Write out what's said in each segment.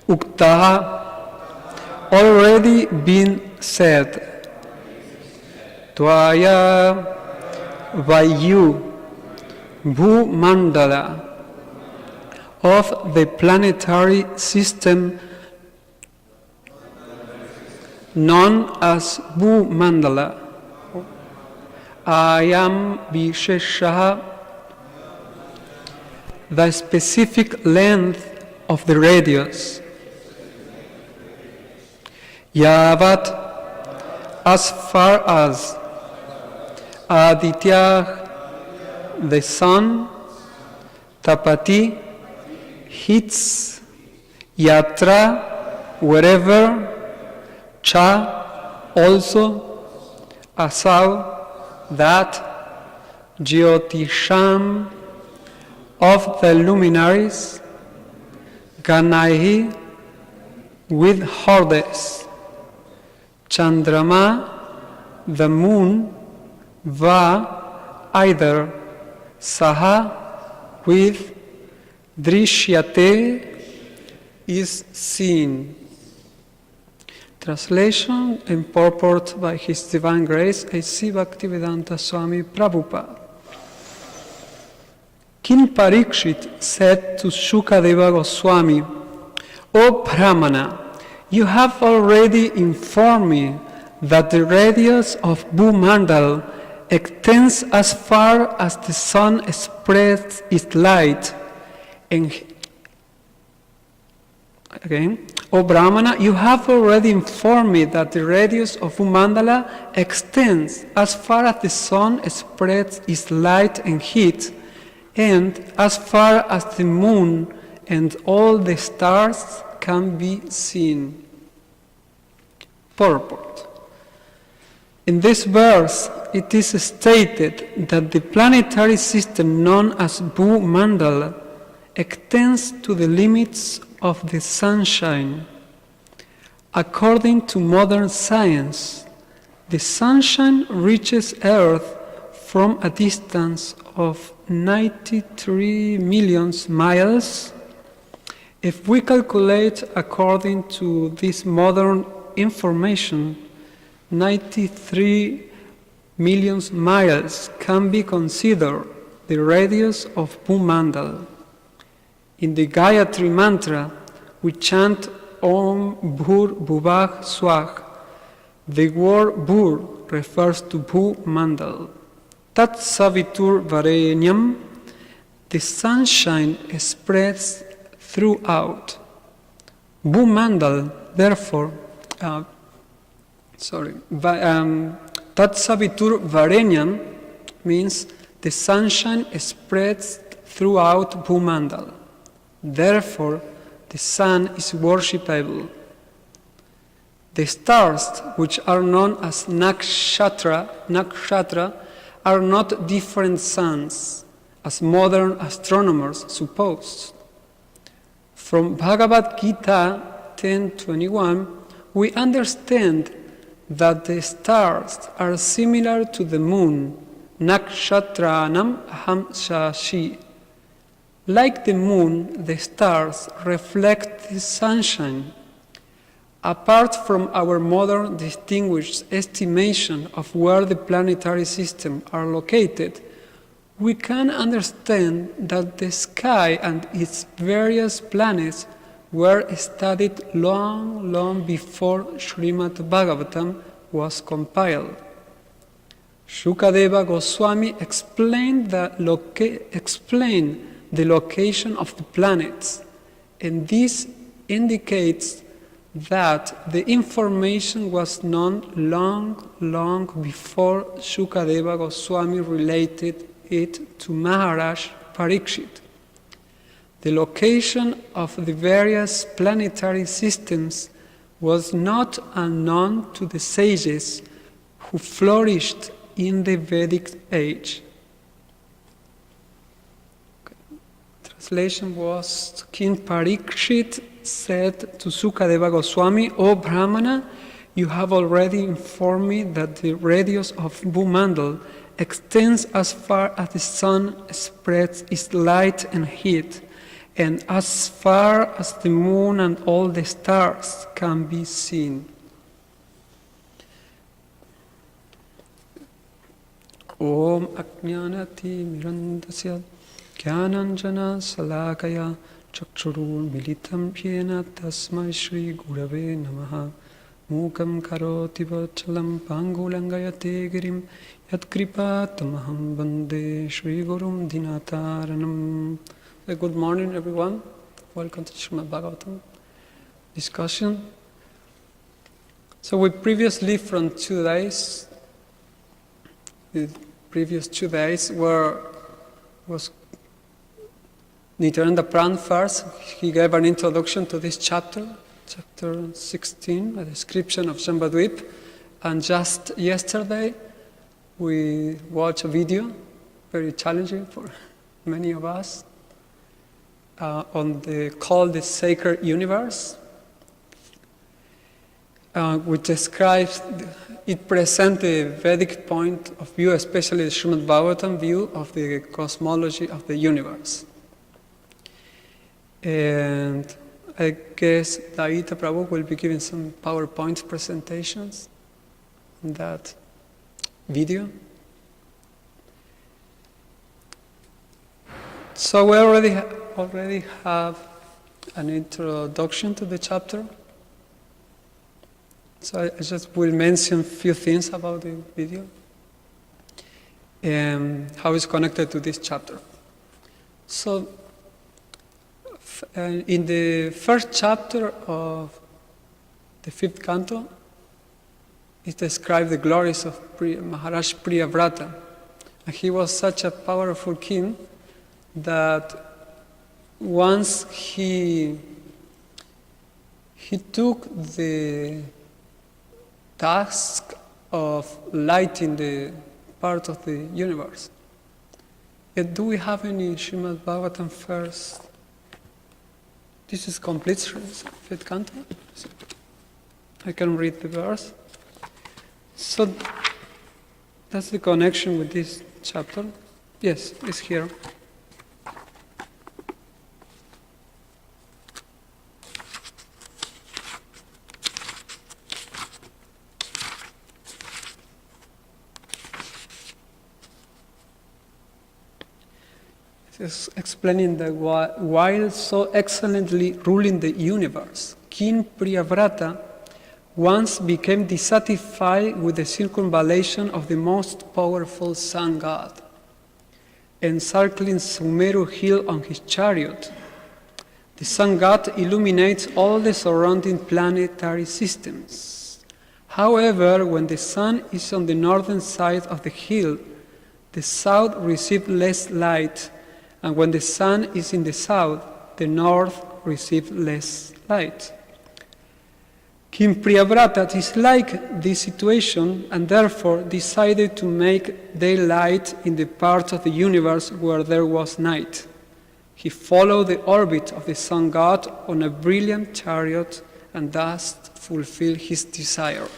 Uktaha, already been said. Tvaya, by you, Bhumandala, of the planetary system known as Bhumandala. Ayam Visheshaha, the specific length of the radius. Yavat, as far as Aditya, the sun, Tapati, hits, Yatra, wherever, Cha, also, Asau, that, Jyotisham, of the luminaries, Ganaihi, with hordes, Chandrama, the moon, Va, either, Saha, with, Drishyate, is seen. Translation and purport by His Divine Grace, A.C. Bhaktivedanta Swami Prabhupada. King Parikshit said to Shukadeva Goswami, O Brahmana, you have already informed me that the radius of Bhumandal extends as far as the sun spreads its light. And again, O Brahmana, you have already informed me that the radius of Bhumandala extends as far as the sun spreads its light and heat, and as far as the moon and all the stars can be seen. Purport. In this verse, it is stated that the planetary system known as Bhumandala extends to the limits of the sunshine. According to modern science, the sunshine reaches Earth from a distance of 93 million miles. If we calculate according to this modern information, 93 million miles can be considered the radius of Bhumandal. In the Gayatri mantra, we chant Om Bhur Bhuvah Swah. The word Bhur refers to Bhumandal. Tat Savitur Varenyam, the sunshine spreads throughout. Bhumandal, therefore, Tat Savitur Varenyam means the sunshine spreads throughout Bhumandal. Therefore, the sun is worshipable. The stars, which are known as nakshatra, are not different suns, as modern astronomers suppose. From Bhagavad Gita 10:21, we understand that the stars are similar to the moon, nakshatranam aham shashi. Like the moon, the stars reflect the sunshine. Apart from our modern distinguished estimation of where the planetary systems are located, we can understand that the sky and its various planets were studied long before Srimad Bhagavatam was compiled. Shukadeva Goswami explained the location of the planets, and this indicates that the information was known long before Shukadeva Goswami related it to Maharaj Parikshit. The location of the various planetary systems was not unknown to the sages who flourished in the Vedic age. Translation was, King Parikshit said to Sukadeva Goswami, O Brahmana, you have already informed me that the radius of Bhumandal extends as far as the sun spreads its light and heat, and as far as the moon and all the stars can be seen. Om Ajnanati Mirandasya Jnananjana Salakaya Chakshurun Militam Yena Tasmai Shri Gurave Namaha Mukam Karoti Vachalam Pangulangayate Girim Yatkripa Tamaham Bande Shri Gurum Dinataranam. Good morning, everyone. Welcome to Srimad Bhagavatam discussion. So we previously from 2 days, the previous 2 days was Nityananda Pran first. He gave an introduction to this chapter 16, a description of Shambhadvip. And just yesterday, we watched a video, very challenging for many of us, called the Sacred Universe, which describes, it presents the Vedic point of view, especially the Srimad Bhagavatam view of the cosmology of the universe. And I guess Daita Prabhu will be giving some PowerPoint presentations in that video. So we already have an introduction to the chapter. So I just will mention a few things about the video and how it's connected to this chapter. So in the first chapter of the 5th canto, it describes the glories of Maharaj Priyavrata. And he was such a powerful king that once he took the task of lighting the part of the universe. Do we have any Srimad Bhagavatam first? This is complete 5th canto. I can read the verse. So that's the connection with this chapter. Yes, it's here. Is explaining that while so excellently ruling the universe, King Priyavrata once became dissatisfied with the circumvallation of the most powerful sun god. Encircling Sumeru hill on his chariot, the sun god illuminates all the surrounding planetary systems. However, when the sun is on the northern side of the hill, the south receives less light, and when the sun is in the south, the north receives less light. King Priyavrata disliked this situation and therefore decided to make daylight in the part of the universe where there was night. He followed the orbit of the sun god on a brilliant chariot and thus fulfilled his desire.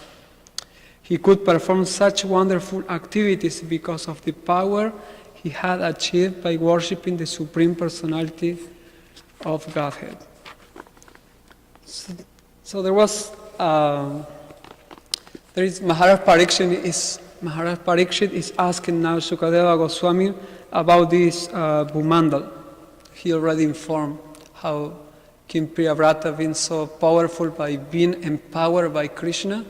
He could perform such wonderful activities because of the power he had achieved by worshipping the Supreme Personality of Godhead. So there is Maharaj Parikshit is asking now Sukadeva Goswami about this Bhumandal. He already informed how King Priyavrata, being so powerful by being empowered by Krishna,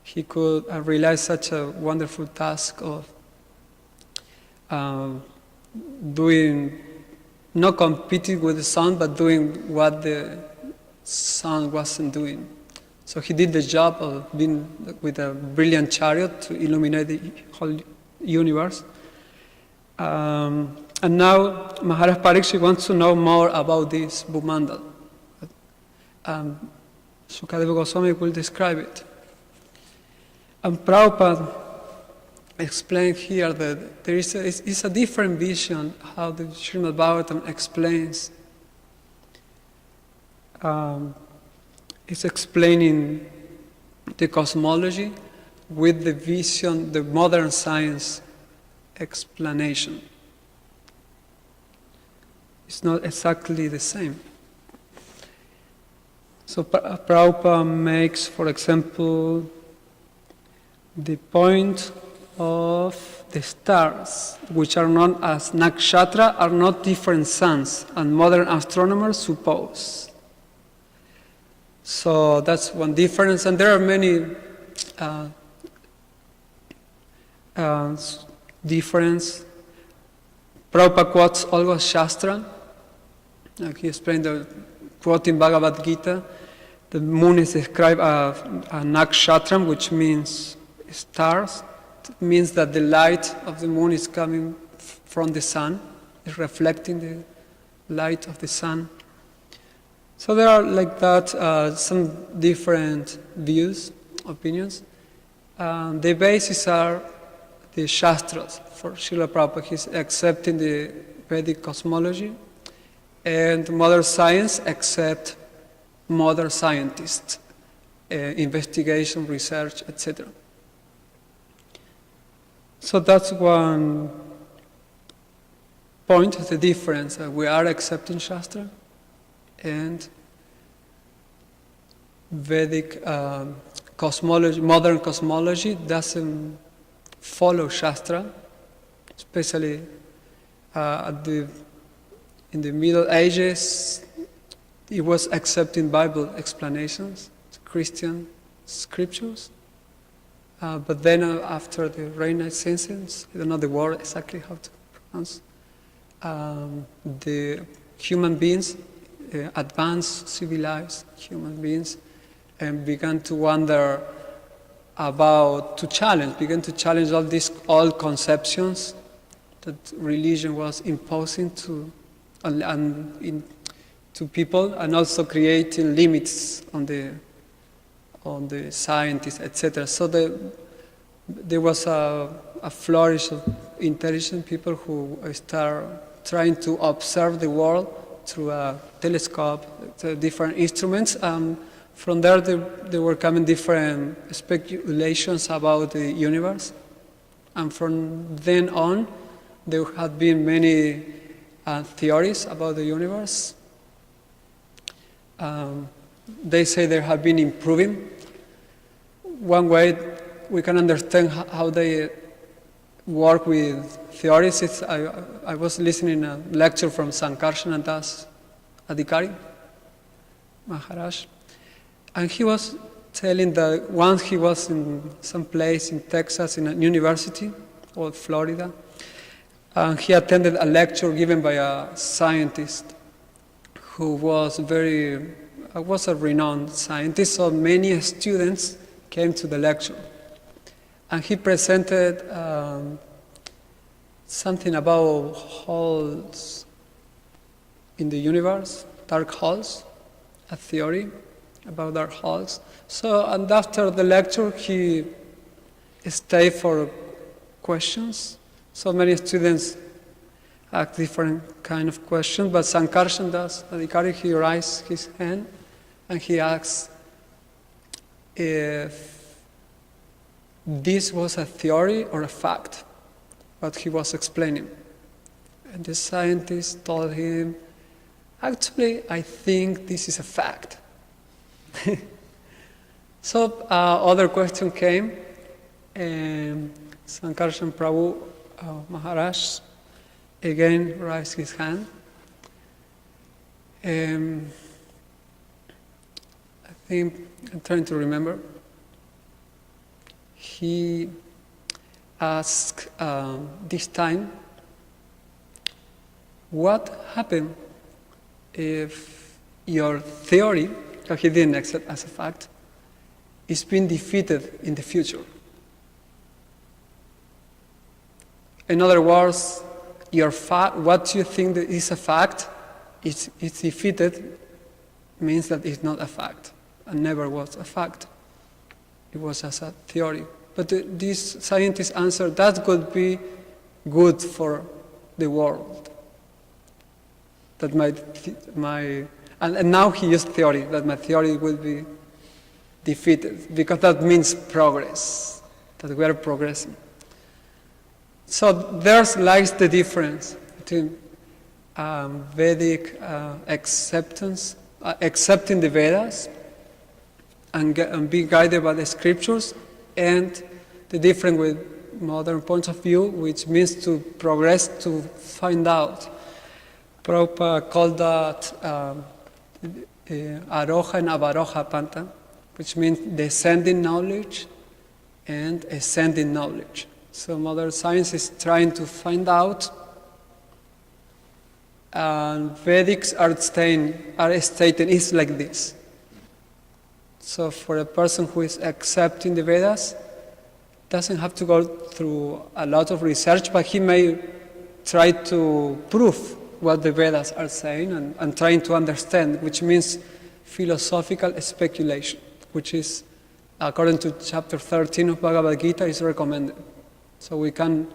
he could realize such a wonderful task of doing, not competing with the sun, but doing what the sun wasn't doing. So he did the job of being with a brilliant chariot to illuminate the whole universe. And now Maharaj Parikshit wants to know more about this Bhumandal. Sukadeva Goswami will describe it. And Prabhupada explained here that there is a different vision how the Srimad Bhagavatam explains. It's explaining the cosmology with the vision, the modern science explanation. It's not exactly the same. So Prabhupada makes, for example, the point of the stars, which are known as nakshatra, are not different suns, and modern astronomers suppose. So that's one difference, and there are many difference. Prabhupada quotes always Shastra. Like he explained, quoting Bhagavad Gita, the moon is described as a nakshatram, which means stars. It means that the light of the moon is coming from the sun, is reflecting the light of the sun. So there are like that some different views, opinions. The basis are the Shastras. For Srila Prabhupada, he's accepting the Vedic cosmology, and modern science except modern scientists, investigation, research, etc. So that's one point of the difference. We are accepting Shastra, and Vedic cosmology, modern cosmology, doesn't follow Shastra, especially in the Middle Ages. It was accepting Bible explanations, Christian scriptures. But then after the Renaissance, I don't know the word exactly how to pronounce, the human beings, advanced, civilized human beings, and began to wonder began to challenge all these old conceptions that religion was imposing to people, and also creating limits on the scientists, etc. So there was a flourish of intelligent people who start trying to observe the world through a telescope, different instruments. From there were coming different speculations about the universe. And from then on, there had been many theories about the universe. They say they have been improving. One way we can understand how they work with theories is I was listening to a lecture from Sankarsana Das Adhikari Maharaj, and he was telling that once he was in some place in Texas in a university or Florida, and he attended a lecture given by a scientist who was a renowned scientist, so many students came to the lecture. And he presented something about holes in the universe, dark holes, a theory about dark holes. So, and after the lecture, he stayed for questions. So many students asked different kind of questions, but Sankarsana Das Adhikari, he raised his hand and he asked if this was a theory or a fact, what he was explaining. And the scientist told him, actually, I think this is a fact. So other question came, and Sankarsana Prabhu Maharaj again raised his hand. I think, I'm trying to remember, he asked this time, what happened if your theory, that he didn't accept as a fact, is being defeated in the future? In other words, what you think that is a fact, it's defeated, means that it's not a fact, and never was a fact. It was as a theory. But this scientist answered, that could be good for the world. That and now he used theory, that my theory will be defeated, because that means progress, that we are progressing. So there lies the difference between Vedic accepting the Vedas and be guided by the scriptures, and the different with modern points of view, which means to progress to find out. Prabhupada called that Aroha and Avaroha Panta, which means descending knowledge and ascending knowledge. So modern science is trying to find out, and Vedics are stating it's like this. So for a person who is accepting the Vedas, doesn't have to go through a lot of research, but he may try to prove what the Vedas are saying and trying to understand, which means philosophical speculation, which is, according to chapter 13 of Bhagavad Gita, is recommended. So we can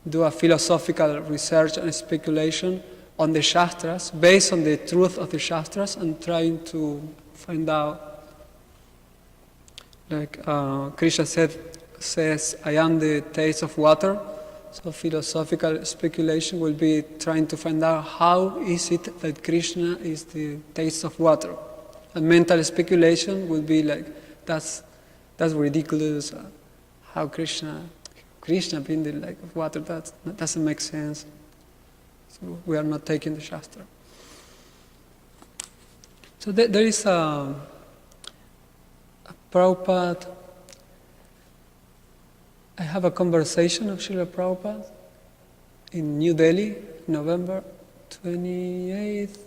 do a philosophical research and speculation on the Shastras, based on the truth of the Shastras, and trying to find out, like Krishna says, I am the taste of water. So philosophical speculation will be trying to find out how is it that Krishna is the taste of water. And mental speculation will be like, that's ridiculous. How Krishna being the lake of water, that doesn't make sense. So we are not taking the Shastra. So there is a Prabhupada. I have a conversation of Srila Prabhupada in New Delhi, November 28th.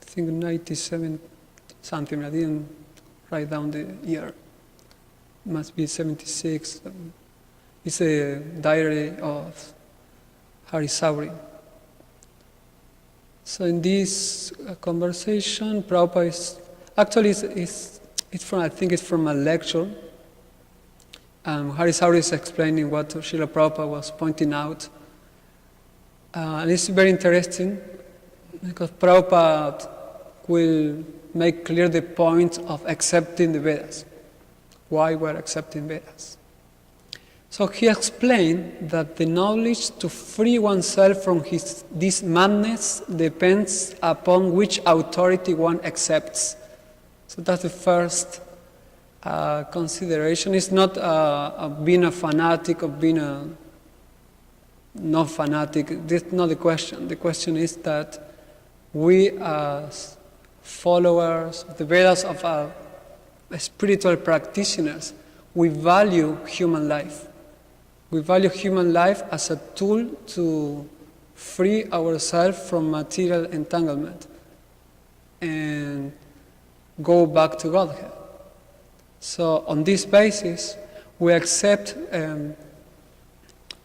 I think 97 something. I didn't write down the year. It must be 76. It's a diary of Hari Sauri. So in this conversation, Prabhupada is actually it's from, I think it's from a lecture. Hari Sauri is explaining what Srila Prabhupada was pointing out. And it's very interesting because Prabhupada will make clear the point of accepting the Vedas. Why we're accepting Vedas. So he explained that the knowledge to free oneself from this madness depends upon which authority one accepts. So that's the first consideration. It's not being a fanatic or being a not fanatic. That's not the question. The question is that we as followers of the Vedas, of spiritual practitioners, we value human life. We value human life as a tool to free ourselves from material entanglement and go back to Godhead. So on this basis, we accept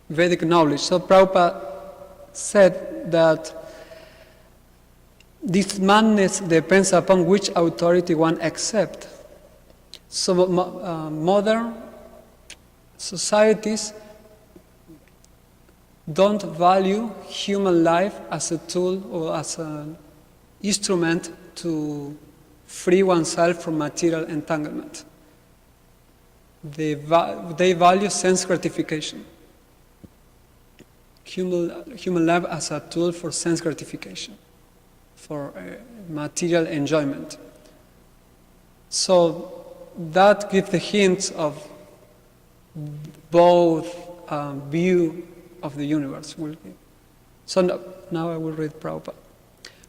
Vedic knowledge. So Prabhupada said that this madness depends upon which authority one accepts. So modern societies don't value human life as a tool or as an instrument to free oneself from material entanglement. They value sense gratification. Human life as a tool for sense gratification, for material enjoyment. So that gives the hints of both view of the universe. So now I will read Prabhupada.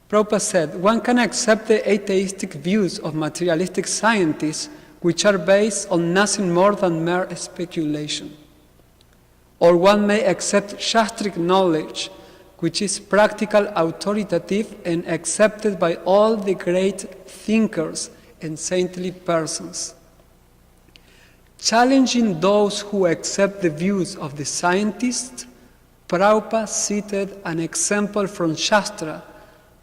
Prabhupada said, one can accept the atheistic views of materialistic scientists which are based on nothing more than mere speculation. Or one may accept Shastric knowledge, which is practical, authoritative, and accepted by all the great thinkers and saintly persons. Challenging those who accept the views of the scientists, Prabhupada cited an example from Shastra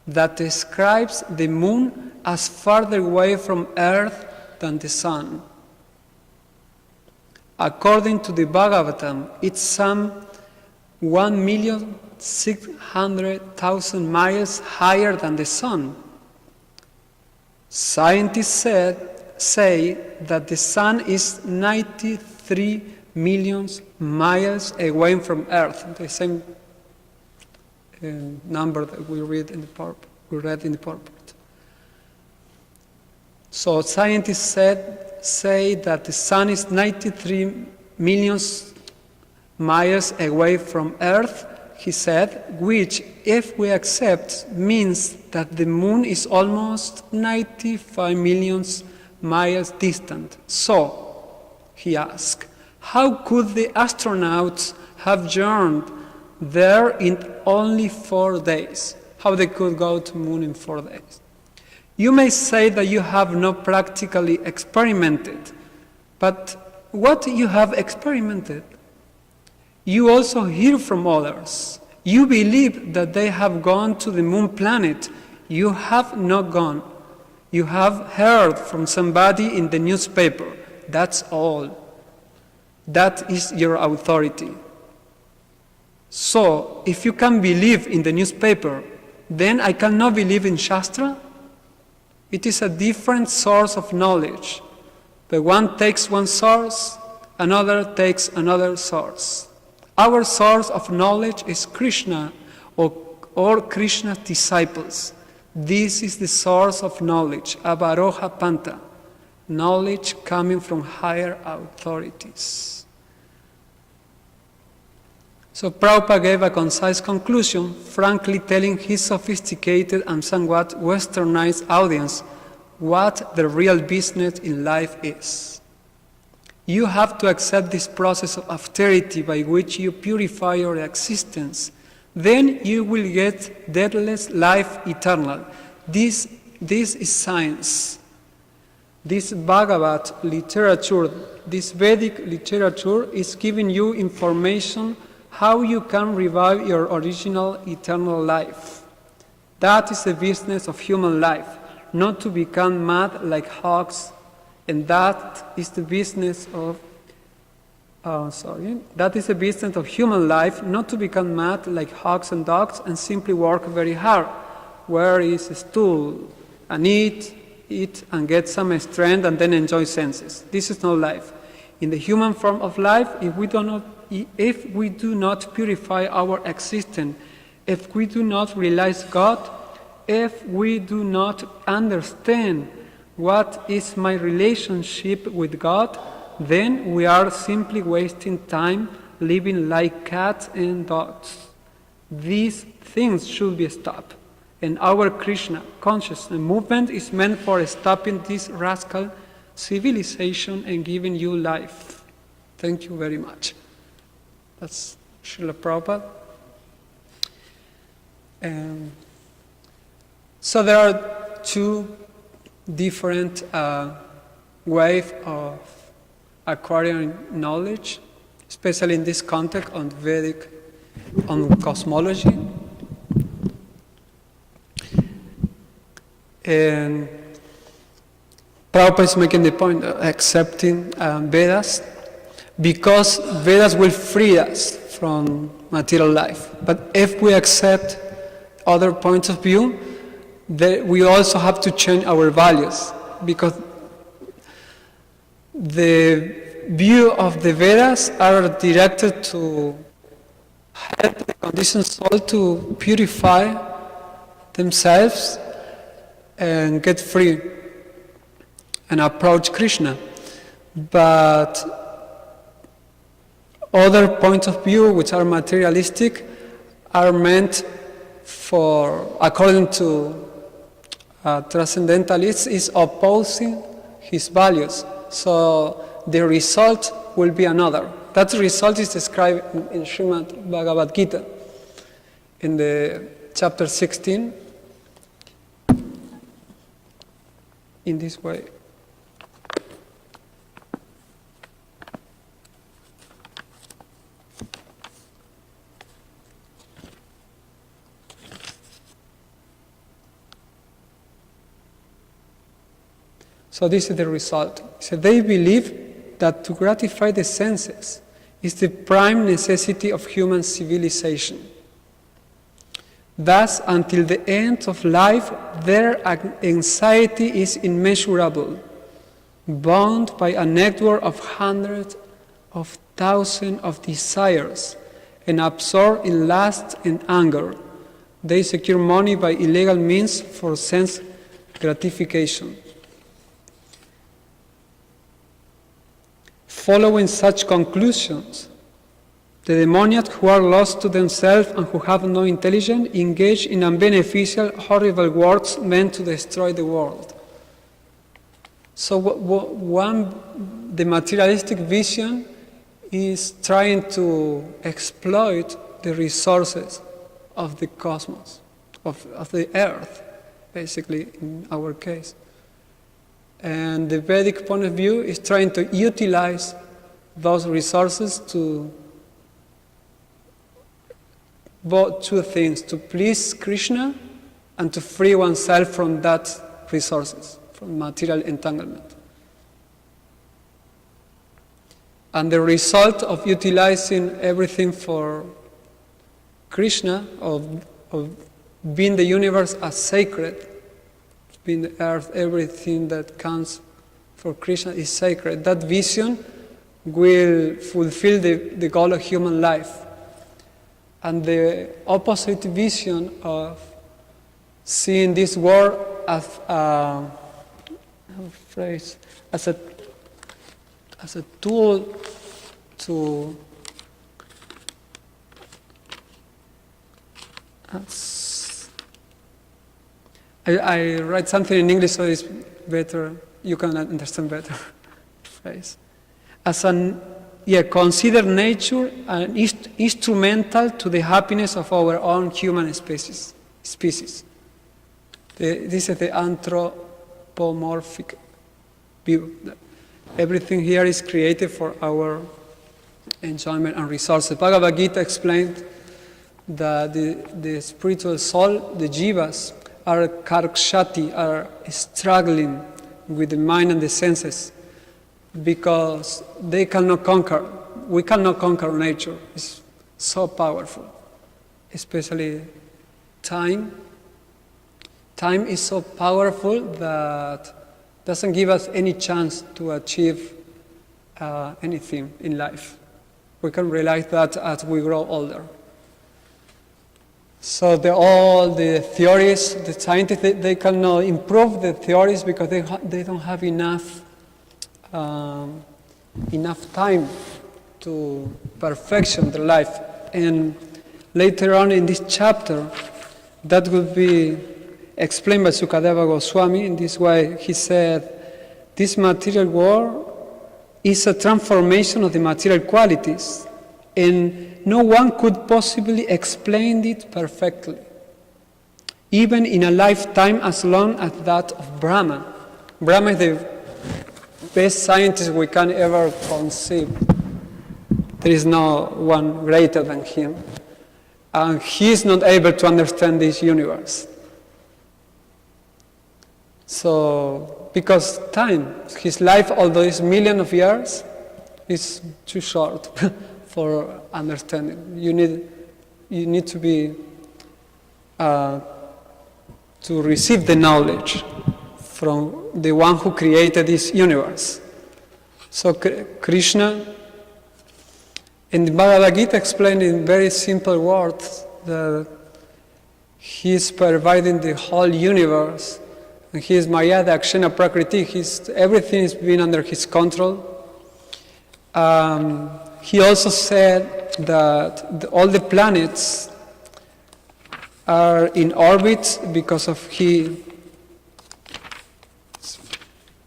that describes the moon as farther away from Earth than the sun. According to the Bhagavatam, it's some 1,600,000 miles higher than the sun. Scientists say that the sun is 93 millions miles away from Earth, the same number that we read in the purport. So scientists say that the sun is 93 million miles away from Earth, he said, which, if we accept, means that the moon is almost 95 million miles distant. So, he asked, how could the astronauts have journeyed there in only 4 days? How they could go to the moon in 4 days? You may say that you have not practically experimented, but what you have experimented, you also hear from others. You believe that they have gone to the moon planet. You have not gone. You have heard from somebody in the newspaper. That's all. That is your authority. So, if you can believe in the newspaper, then I cannot believe in Shastra? It is a different source of knowledge. But one takes one source, another takes another source. Our source of knowledge is Krishna or Krishna's disciples. This is the source of knowledge, Avaroha Panta, knowledge coming from higher authorities. So Prabhupada gave a concise conclusion, frankly telling his sophisticated and somewhat westernized audience what the real business in life is. You have to accept this process of austerity by which you purify your existence. Then you will get deathless life eternal. This is science. This Bhagavat literature, this Vedic literature is giving you information how you can revive your original eternal life. That is the business of human life, not to become mad like hogs, and that is the business of that is the business of human life, not to become mad like hogs and dogs and simply work very hard. Where is a stool and eat and get some strength and then enjoy senses. This is not life. In the human form of life, if we do not purify our existence, if we do not realize God, if we do not understand what is my relationship with God, then we are simply wasting time living like cats and dogs. These things should be stopped. And our Krishna consciousness movement is meant for stopping this rascal civilization and giving you life. Thank you very much. That's Srila Prabhupada. So there are two different ways of acquiring knowledge, especially in this context on Vedic, on cosmology. And Prabhupada is making the point of accepting Vedas, because Vedas will free us from material life. But if we accept other points of view, we also have to change our values, because the view of the Vedas are directed to help the conditioned soul to purify themselves and get free and approach Krishna. But other points of view, which are materialistic, are meant for, according to transcendentalists, is opposing his values. So the result will be another. That result is described in Srimad Bhagavad Gita, in the chapter 16, in this way. So this is the result. So they believe that to gratify the senses is the prime necessity of human civilization. Thus, until the end of life, their anxiety is immeasurable, bound by a network of hundreds of thousands of desires and absorbed in lust and anger. They secure money by illegal means for sense gratification. Following such conclusions, the demoniacs who are lost to themselves and who have no intelligence engage in unbeneficial, horrible works meant to destroy the world. So the materialistic vision is trying to exploit the resources of the cosmos, of the earth, basically, in our case. And the Vedic point of view is trying to utilize those resources to both two things, to please Krishna and to free oneself from that resources, from material entanglement. And the result of utilizing everything for Krishna, of being the universe as sacred, being the earth, everything that counts for Krishna is sacred. That vision will fulfill the goal of human life. And the opposite vision of seeing this world as a tool to I write something in English so it's better, you can understand better. Phrase. Consider nature an instrumental to the happiness of our own human species. This is the anthropomorphic view. Everything here is created for our enjoyment and resources. Bhagavad Gita explained that the spiritual soul, the jivas, are karkshati, are struggling with the mind and the senses because they cannot conquer. We cannot conquer nature. It's so powerful, especially time. Time is so powerful that doesn't give us any chance to achieve anything in life. We can realize that as we grow older. So all the theories, the scientists, they cannot improve the theories because they don't have enough time to perfection their life. And later on in this chapter, that will be explained by Sukadeva Goswami in this way. He said, this material world is a transformation of the material qualities, and no one could possibly explain it perfectly, even in a lifetime as long as that of Brahma. Brahma is the best scientist we can ever conceive. There is no one greater than him. And he is not able to understand this universe. So, because time, his life, although it's millions of years, is too short for understanding. You need to be to receive the knowledge from the one who created this universe. So Krishna, in the Bhagavad Gita, explained in very simple words that he is providing the whole universe. And he is Maya, the Akshana Prakriti. Everything is being under his control. He also said that all the planets are in orbit because of he.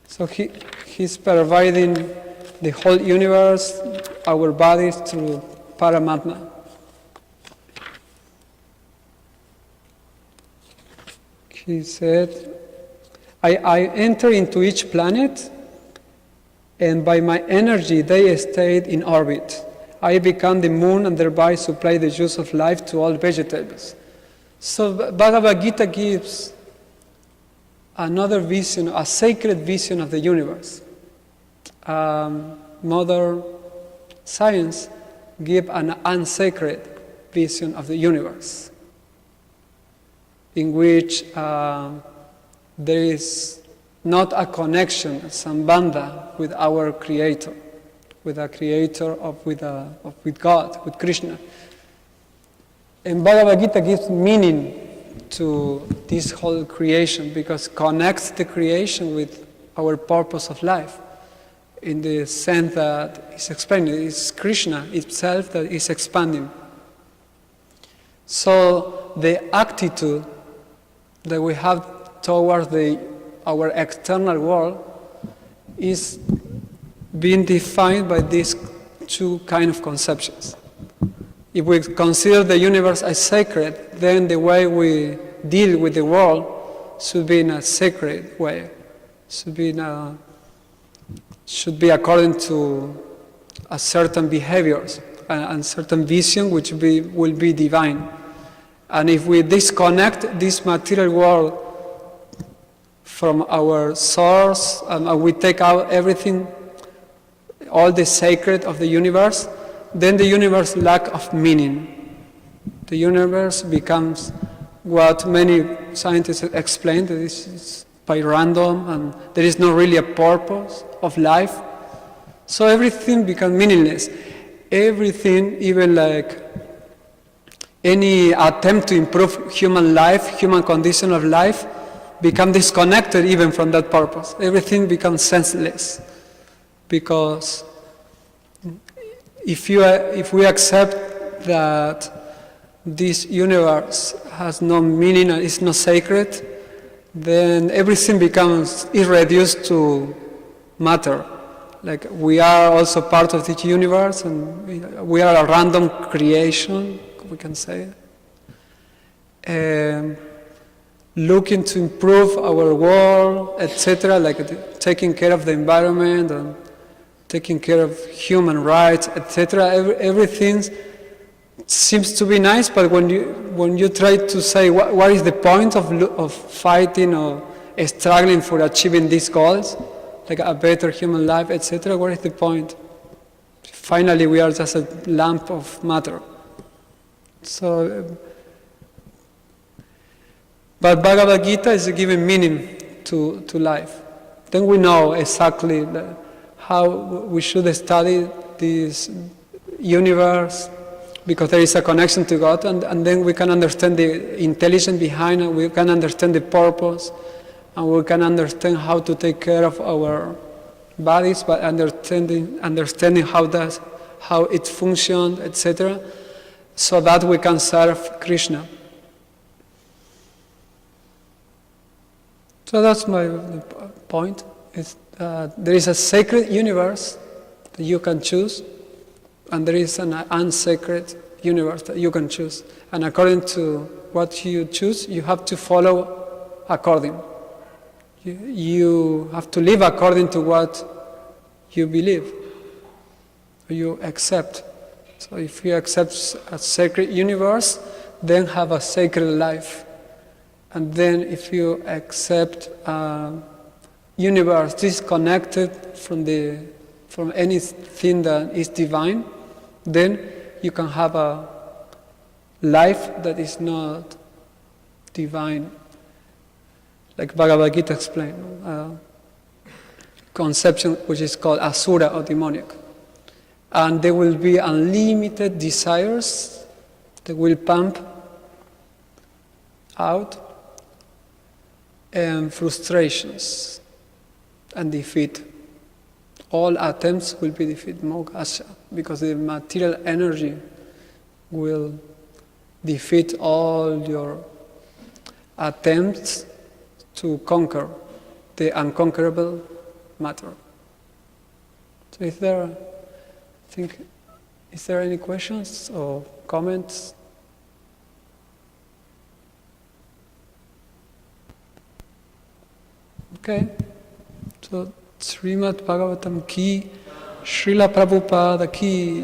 So he's providing the whole universe, our bodies, through Paramatma. He said, I enter into each planet, and by my energy they stayed in orbit. I become the moon and thereby supply the juice of life to all vegetables. So Bhagavad Gita gives another vision, a sacred vision of the universe. Modern science gives an unsacred vision of the universe, in which there is not a connection, sambandha, with our Creator, with a creator, with God, with Krishna. And Bhagavad Gita gives meaning to this whole creation because it connects the creation with our purpose of life in the sense that it's expanding. It's Krishna itself that is expanding. So the attitude that we have towards our external world is being defined by these two kind of conceptions. If we consider the universe as sacred, then the way we deal with the world should be in a sacred way. Should be according to a certain behaviors and certain vision which will be divine. And if we disconnect this material world from our source and we take out everything, all the sacred of the universe, then the universe lacks of meaning. The universe becomes what many scientists explain, that this is by random and there is not really a purpose of life. So everything becomes meaningless. Everything, even like any attempt to improve human life, human condition of life, become disconnected even from that purpose. Everything becomes senseless. Because if we accept that this universe has no meaning and is not sacred, then everything is reduced to matter. Like we are also part of this universe, and we are a random creation, we can say. Looking to improve our world, etc., like taking care of the environment and taking care of human rights, etc. Everything seems to be nice, but when you try to say what is the point of fighting or struggling for achieving these goals, like a better human life, etc., what is the point? Finally, we are just a lump of matter. So, but Bhagavad Gita is giving meaning to life. Then we know exactly how we should study this universe, because there is a connection to God, and then we can understand the intelligence behind it, we can understand the purpose, and we can understand how to take care of our bodies by understanding how it functions, etc., so that we can serve Krishna. So that's my point. There is a sacred universe that you can choose, and there is an unsacred universe that you can choose. And according to what you choose, you have to follow according. You have to live according to what you believe, you accept. So if you accept a sacred universe, then have a sacred life. And then if you accept a universe disconnected from anything that is divine, then you can have a life that is not divine. Like Bhagavad Gita explained, conception which is called asura or demonic. And there will be unlimited desires that will pump out, and frustrations and defeat. All attempts will be defeated, moksha, because the material energy will defeat all your attempts to conquer the unconquerable matter. So is there any questions or comments? Okay. So Srimad Bhagavatam ki, Srila Prabhupada ki.